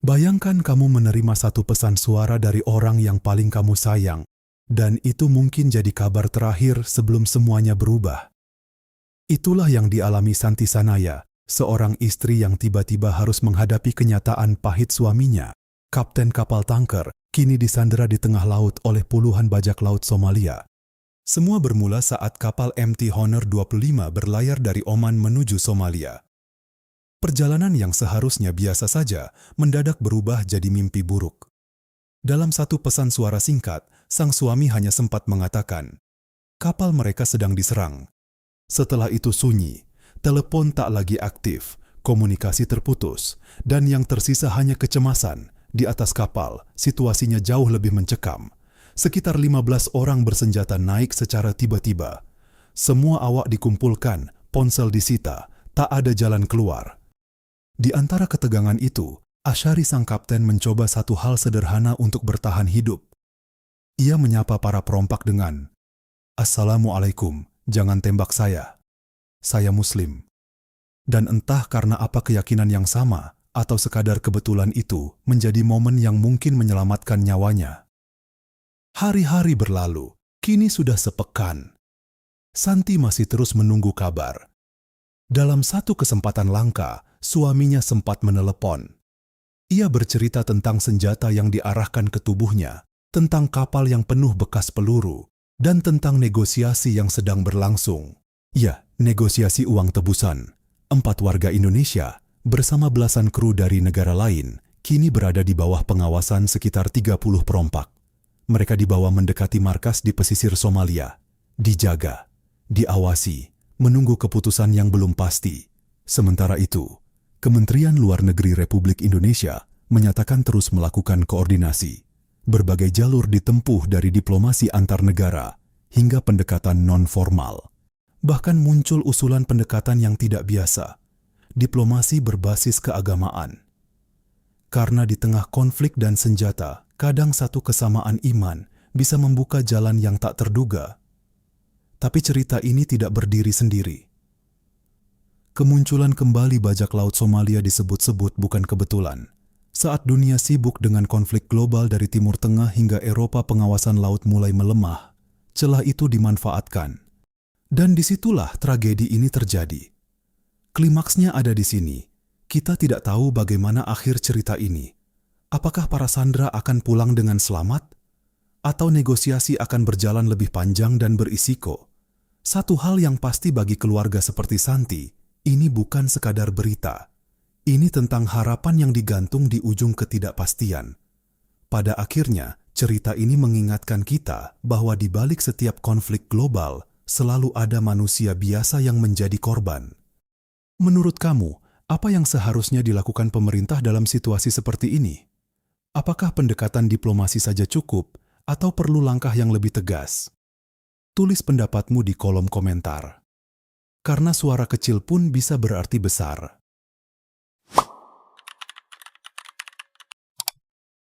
Bayangkan kamu menerima satu pesan suara dari orang yang paling kamu sayang, dan itu mungkin jadi kabar terakhir sebelum semuanya berubah. Itulah yang dialami Santi Sanaya, seorang istri yang tiba-tiba harus menghadapi kenyataan pahit suaminya, kapten kapal tangker, kini disandera di tengah laut oleh puluhan bajak laut Somalia. Semua bermula saat kapal MT Honor 25 berlayar dari Oman menuju Somalia. Perjalanan yang seharusnya biasa saja mendadak berubah jadi mimpi buruk. Dalam satu pesan suara singkat, sang suami hanya sempat mengatakan, kapal mereka sedang diserang. Setelah itu sunyi, telepon tak lagi aktif, komunikasi terputus, dan yang tersisa hanya kecemasan. Di atas kapal, situasinya jauh lebih mencekam. Sekitar 15 orang bersenjata naik secara tiba-tiba. Semua awak dikumpulkan, ponsel disita, tak ada jalan keluar. Di antara ketegangan itu, Ashari sang kapten mencoba satu hal sederhana untuk bertahan hidup. Ia menyapa para perompak dengan, "Assalamualaikum, jangan tembak saya. Saya Muslim." Dan entah karena apa keyakinan yang sama, atau sekadar kebetulan itu menjadi momen yang mungkin menyelamatkan nyawanya. Hari-hari berlalu, kini sudah sepekan. Santi masih terus menunggu kabar. Dalam satu kesempatan langka, suaminya sempat menelepon. Ia bercerita tentang senjata yang diarahkan ke tubuhnya, tentang kapal yang penuh bekas peluru, dan tentang negosiasi yang sedang berlangsung. Ya, negosiasi uang tebusan. 4 warga Indonesia, bersama belasan kru dari negara lain, kini berada di bawah pengawasan sekitar 30 perompak. Mereka dibawa mendekati markas di pesisir Somalia. Dijaga, diawasi, menunggu keputusan yang belum pasti. Sementara itu, Kementerian Luar Negeri Republik Indonesia menyatakan terus melakukan koordinasi. Berbagai jalur ditempuh dari diplomasi antar negara hingga pendekatan non-formal. Bahkan muncul usulan pendekatan yang tidak biasa, diplomasi berbasis keagamaan. Karena di tengah konflik dan senjata, kadang satu kesamaan iman bisa membuka jalan yang tak terduga. Tapi cerita ini tidak berdiri sendiri. Kemunculan kembali bajak laut Somalia disebut-sebut bukan kebetulan. Saat dunia sibuk dengan konflik global dari Timur Tengah hingga Eropa, pengawasan laut mulai melemah. Celah itu dimanfaatkan. Dan disitulah tragedi ini terjadi. Klimaksnya ada di sini. Kita tidak tahu bagaimana akhir cerita ini. Apakah para sandera akan pulang dengan selamat? Atau negosiasi akan berjalan lebih panjang dan berisiko? Satu hal yang pasti bagi keluarga seperti Santi, ini bukan sekadar berita. Ini tentang harapan yang digantung di ujung ketidakpastian. Pada akhirnya, cerita ini mengingatkan kita bahwa di balik setiap konflik global, selalu ada manusia biasa yang menjadi korban. Menurut kamu, apa yang seharusnya dilakukan pemerintah dalam situasi seperti ini? Apakah pendekatan diplomasi saja cukup, atau perlu langkah yang lebih tegas? Tulis pendapatmu di kolom komentar. Karena suara kecil pun bisa berarti besar.